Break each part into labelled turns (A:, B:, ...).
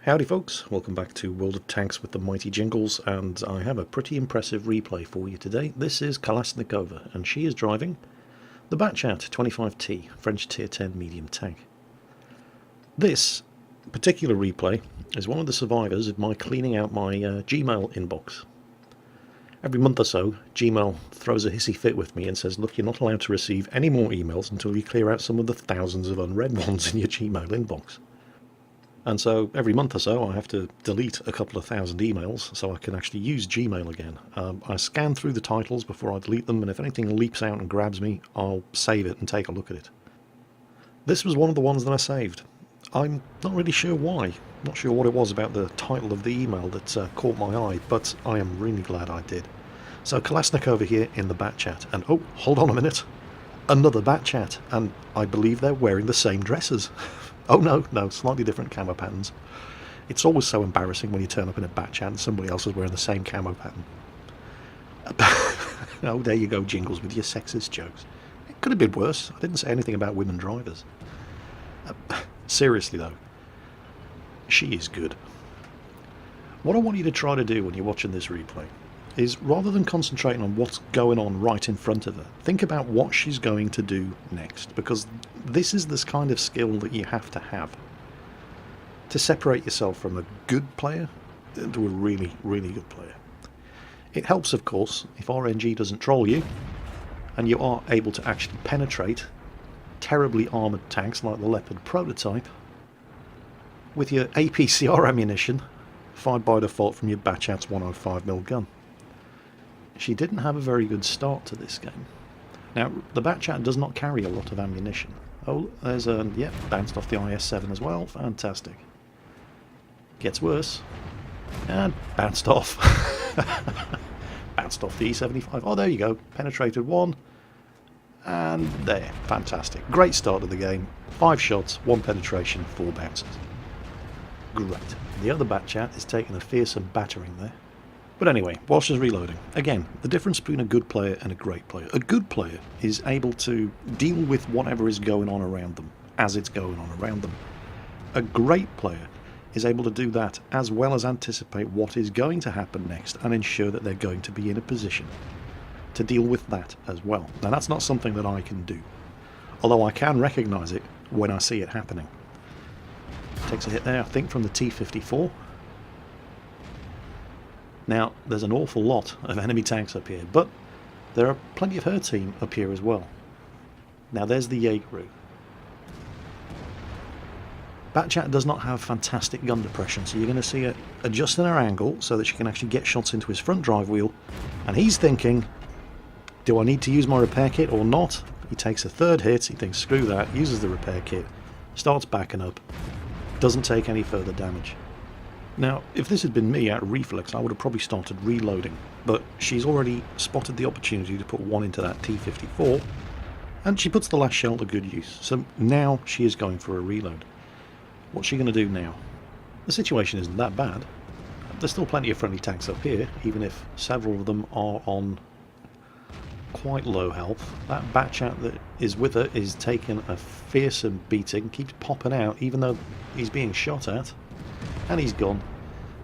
A: Howdy folks, welcome back to World of Tanks with the mighty jingles, and I have a pretty impressive replay for you today. This is Kalashnikova, and she is driving the Batchat 25T, French Tier 10 medium tank. This particular replay is one of the survivors of my cleaning out my Gmail inbox. Every month or so, Gmail throws a hissy fit with me and says, look, you're not allowed to receive any more emails until you clear out some of the thousands of unread ones in your Gmail inbox. And so every month or so I have to delete a couple of thousand emails so I can actually use Gmail again. I scan through the titles before I delete them, and if anything leaps out and grabs me, I'll save it and take a look at it. This was one of the ones that I saved. I'm not really sure why. Not sure what it was about the title of the email that caught my eye, but I am really glad I did. So Kalashnikova here in the Batchat, and oh, hold on a minute. Another Batchat, and I believe they're wearing the same dresses. Oh no, slightly different camo patterns. It's always so embarrassing when you turn up in a Batchat and somebody else is wearing the same camo pattern. Oh, there you go, Jingles, with your sexist jokes. It could have been worse. I didn't say anything about women drivers. Seriously though, she is good. What I want you to try to do when you're watching this replay is, rather than concentrating on what's going on right in front of her, think about what she's going to do next, because this is this kind of skill that you have to separate yourself from a good player into a really, really good player. It helps, of course, if RNG doesn't troll you and you are able to actually penetrate terribly armoured tanks like the Leopard prototype with your APCR ammunition fired by default from your Batchat's 105mm gun. She didn't have a very good start to this game. Now, the Batchat does not carry a lot of ammunition. Oh, there's a, yep, bounced off the IS-7 as well. Fantastic. Gets worse. And bounced off. Bounced off the E-75. Oh, there you go. Penetrated one. And there. Fantastic. Great start of the game. 5 shots, 1 penetration, 4 bounces. Great. The other Batchat is taking a fearsome battering there. But anyway, while she's reloading, again, the difference between a good player and a great player. A good player is able to deal with whatever is going on around them as it's going on around them. A great player is able to do that as well as anticipate what is going to happen next and ensure that they're going to be in a position to deal with that as well. Now, that's not something that I can do, although I can recognise it when I see it happening. Takes a hit there, I think, from the T-54. Now, there's an awful lot of enemy tanks up here, but there are plenty of her team up here as well. Now, there's the Jaeger. Batchat does not have fantastic gun depression, so you're going to see her adjusting her angle so that she can actually get shots into his front drive wheel, and he's thinking, do I need to use my repair kit or not? He takes a third hit, he thinks screw that, uses the repair kit, starts backing up, doesn't take any further damage. Now, if this had been me out of reflex, I would have probably started reloading, but she's already spotted the opportunity to put one into that T-54, and she puts the last shell to good use, so now she is going for a reload. What's she going to do now? The situation isn't that bad. There's still plenty of friendly tanks up here, even if several of them are on quite low health. That Batchat that is with her is taking a fearsome beating, keeps popping out even though he's being shot at. And he's gone.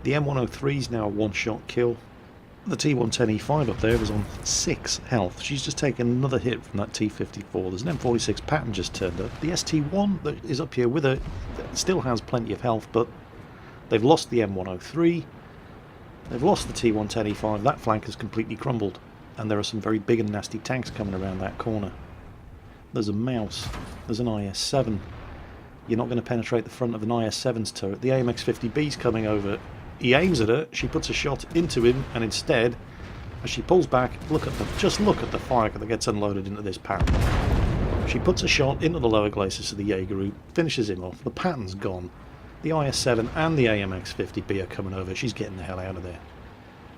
A: The M103 is now a one-shot kill. The T110E5 up there was on 6 health. She's just taken another hit from that T54. There's an M46 pattern just turned up. The ST1 that is up here with her still has plenty of health, but they've lost the M103. They've lost the T110E5. That flank has completely crumbled. And there are some very big and nasty tanks coming around that corner. There's a mouse. There's an IS-7. You're not going to penetrate the front of an IS-7's turret. The AMX-50B's coming over. He aims at her, she puts a shot into him, and instead, as she pulls back, just look at the fire that gets unloaded into this pattern. She puts a shot into the lower glacis of the Jaeger, finishes him off. The pattern's gone. The IS-7 and the AMX-50B are coming over. She's getting the hell out of there.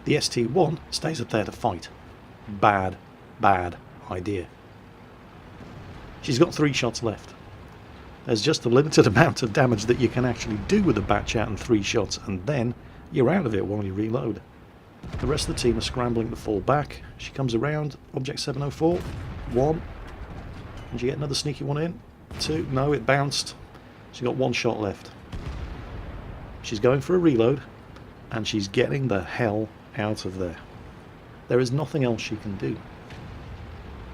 A: The ST-1 stays up there to fight. Bad, bad idea. She's got 3 shots left. There's just a limited amount of damage that you can actually do with a Batchat in 3 shots, and then you're out of it while you reload. The rest of the team are scrambling to fall back. She comes around, Object 704, 1. Did you get another sneaky one in? 2, no, it bounced. She got 1 shot left. She's going for a reload, and she's getting the hell out of there. There is nothing else she can do.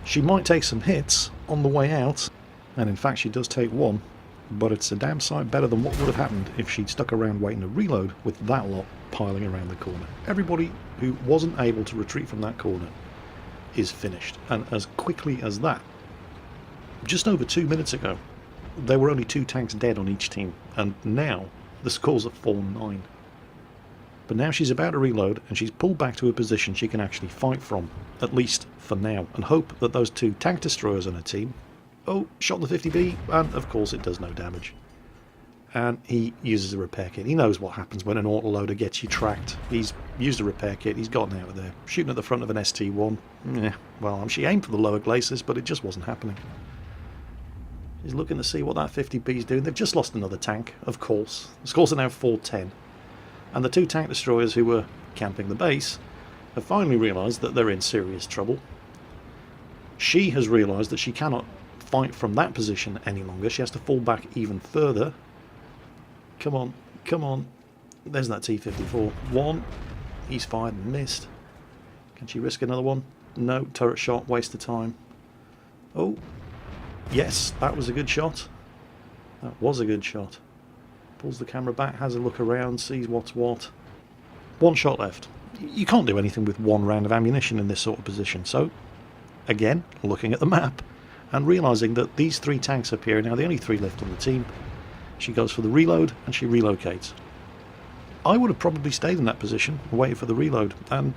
A: She might take some hits on the way out, and in fact she does take one, but it's a damn sight better than what would have happened if she'd stuck around waiting to reload with that lot piling around the corner. Everybody who wasn't able to retreat from that corner is finished, and as quickly as that. Just over 2 minutes ago, there were only 2 tanks dead on each team, and now the scores are 4-9. But now she's about to reload, and she's pulled back to a position she can actually fight from, at least for now, and hope that those 2 tank destroyers on her team... Oh, shot the 50B, and of course it does no damage. And he uses a repair kit. He knows what happens when an autoloader gets you tracked. He's used a repair kit, he's gotten out of there. Shooting at the front of an ST1. Well, she aimed for the lower glacis, but it just wasn't happening. He's looking to see what that 50B is doing. They've just lost another tank, of course. The scores are now 4-10. And the 2 tank destroyers who were camping the base have finally realised that they're in serious trouble. She has realised that she cannot fight from that position any longer. She has to fall back even further. Come on, come on. There's that T-54. One. He's fired and missed. Can she risk another one? No, turret shot, waste of time. Oh, yes, that was a good shot. That was a good shot. Pulls the camera back, has a look around, sees what's what. 1 shot left. You can't do anything with 1 round of ammunition in this sort of position. So, again, looking at the map and realising that these 3 tanks up here are now the only 3 left on the team, she goes for the reload and she relocates. I would have probably stayed in that position and waited for the reload, and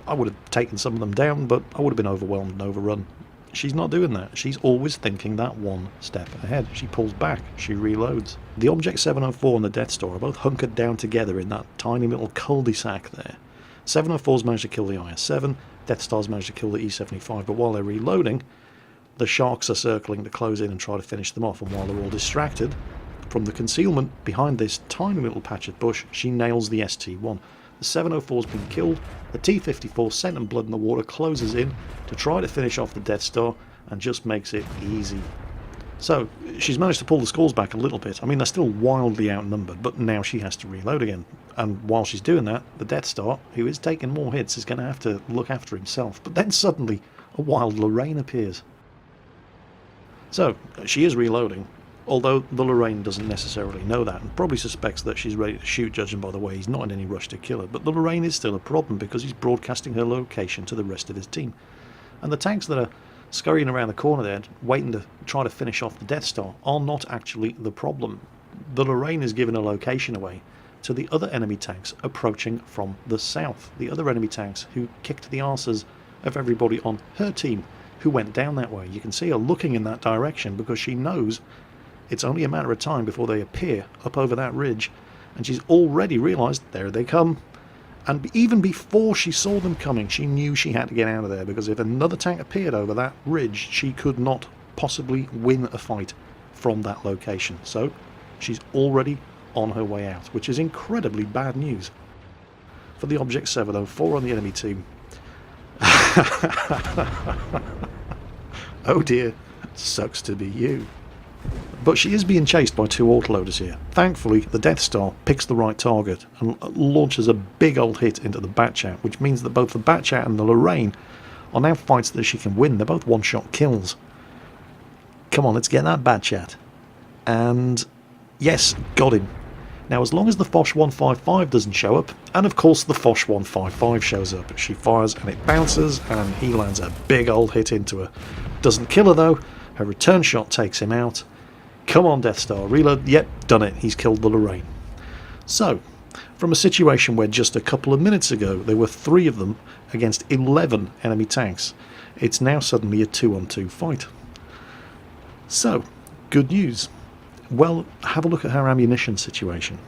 A: I would have taken some of them down, but I would have been overwhelmed and overrun. She's not doing that. She's always thinking that 1 step ahead. She pulls back, she reloads. The Object 704 and the Death Star are both hunkered down together in that tiny little cul-de-sac there. 704's managed to kill the IS-7, Death Star's managed to kill the E-75, but while they're reloading, the Sharks are circling to close in and try to finish them off, and while they're all distracted, from the concealment behind this tiny little patch of bush, she nails the ST-1. The 704's been killed, the T-54, scent and blood in the water, closes in to try to finish off the Death Star and just makes it easy. So, she's managed to pull the scores back a little bit. I mean, they're still wildly outnumbered, but now she has to reload again. And while she's doing that, the Death Star, who is taking more hits, is going to have to look after himself. But then suddenly, a wild Lorraine appears. So, she is reloading, although the Lorraine doesn't necessarily know that, and probably suspects that she's ready to shoot, judging by the way he's not in any rush to kill her. But the Lorraine is still a problem, because he's broadcasting her location to the rest of his team. And the tanks that are scurrying around the corner there, waiting to try to finish off the Death Star, are not actually the problem. The Lorraine is giving a location away to the other enemy tanks approaching from the south. The other enemy tanks who kicked the arses of everybody on her team who went down that way. You can see her looking in that direction because she knows it's only a matter of time before they appear up over that ridge, and she's already realised there they come. And even before she saw them coming, she knew she had to get out of there, because if another tank appeared over that ridge, she could not possibly win a fight from that location. So she's already on her way out, which is incredibly bad news for the Object 704 on the enemy team. Oh dear, sucks to be you. But she is being chased by 2 autoloaders here. Thankfully, the Death Star picks the right target and launches a big old hit into the Batchat, which means that both the Batchat and the Lorraine are now fights that she can win. They're both one-shot kills. Come on, let's get that Batchat. And yes, got him. Now, as long as the Foch 155 doesn't show up, and of course the Foch 155 shows up, she fires and it bounces, and he lands a big old hit into her. Doesn't kill her though. Her return shot takes him out. Come on, Death Star, reload. Yep, done it. He's killed the Lorraine. So, from a situation where just a couple of minutes ago there were 3 of them against 11 enemy tanks, it's now suddenly a 2-on-2 fight. So, good news. Well, have a look at her ammunition situation.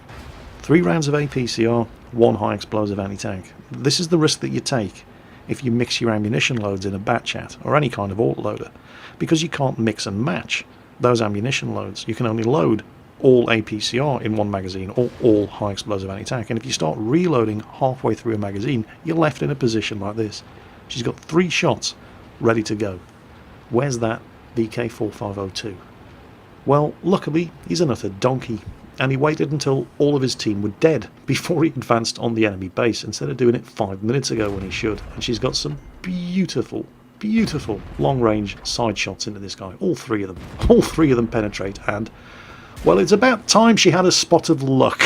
A: 3 rounds of APCR, 1 high explosive anti-tank. This is the risk that you take if you mix your ammunition loads in a Batchat or any kind of autoloader, because you can't mix and match those ammunition loads. You can only load all APCR in one magazine or all high explosive anti-tank, and if you start reloading halfway through a magazine, you're left in a position like this. She's got 3 shots ready to go. Where's that VK4502? Well, luckily, he's an utter donkey. and he waited until all of his team were dead before he advanced on the enemy base, instead of doing it 5 minutes ago when he should. And she's got some beautiful, beautiful long-range side shots into this guy. All three of them. All three of them penetrate, and, well, it's about time she had a spot of luck.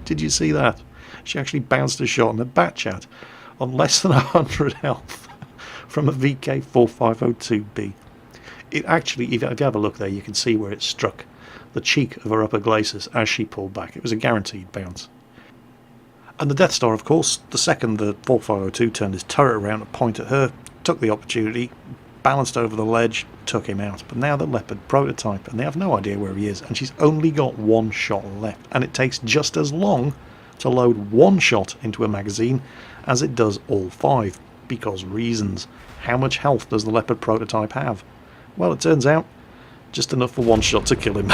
A: Did you see that? She actually bounced a shot in the bat chat on less than 100 health from a VK4502B. It actually, if you have a look there, you can see where it struck the cheek of her upper glacis as she pulled back. It was a guaranteed bounce. And the Death Star, of course, the second the 4502 turned his turret around to point at her, took the opportunity, balanced over the ledge, took him out. But now the Leopard prototype, and they have no idea where he is, and she's only got one shot left, and it takes just as long to load one shot into a magazine as it does all 5, because reasons. How much health does the Leopard prototype have? Well, it turns out just enough for one shot to kill him.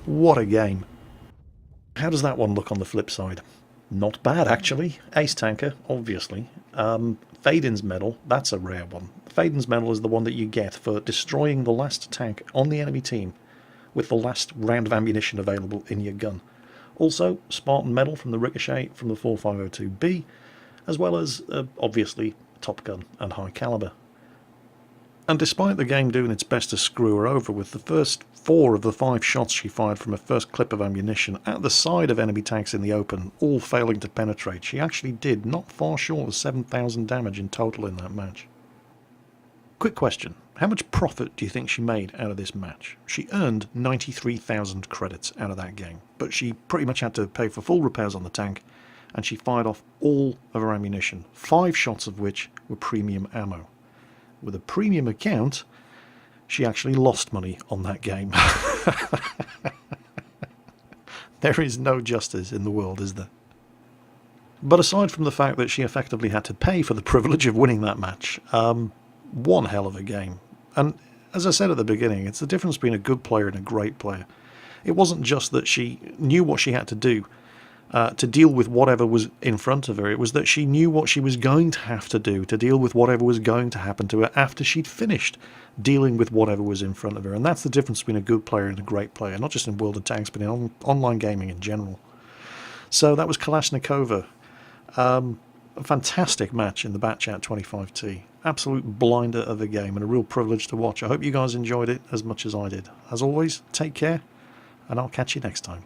A: What a game. How does that one look on the flip side? Not bad, actually. Ace tanker, obviously. Faden's medal, that's a rare one. Faden's medal is the one that you get for destroying the last tank on the enemy team with the last round of ammunition available in your gun. Also, Spartan medal from the Ricochet from the 4502B, as well as, obviously, Top Gun and High Caliber. And despite the game doing its best to screw her over with the first 4 of the 5 shots she fired from her first clip of ammunition at the side of enemy tanks in the open, all failing to penetrate, she actually did not far short of 7,000 damage in total in that match. Quick question, how much profit do you think she made out of this match? She earned 93,000 credits out of that game, but she pretty much had to pay for full repairs on the tank, and she fired off all of her ammunition, 5 shots of which were premium ammo. With a premium account, she actually lost money on that game. There is no justice in the world, is there? But aside from the fact that she effectively had to pay for the privilege of winning that match, one hell of a game. And as I said at the beginning, it's the difference between a good player and a great player. It wasn't just that she knew what she had to do to deal with whatever was in front of her. It was that she knew what she was going to have to do to deal with whatever was going to happen to her after she'd finished dealing with whatever was in front of her. And that's the difference between a good player and a great player, not just in World of Tanks, but in online gaming in general. So that was Kalashnikova. A fantastic match in the Batchat 25T. Absolute blinder of a game and a real privilege to watch. I hope you guys enjoyed it as much as I did. As always, take care, and I'll catch you next time.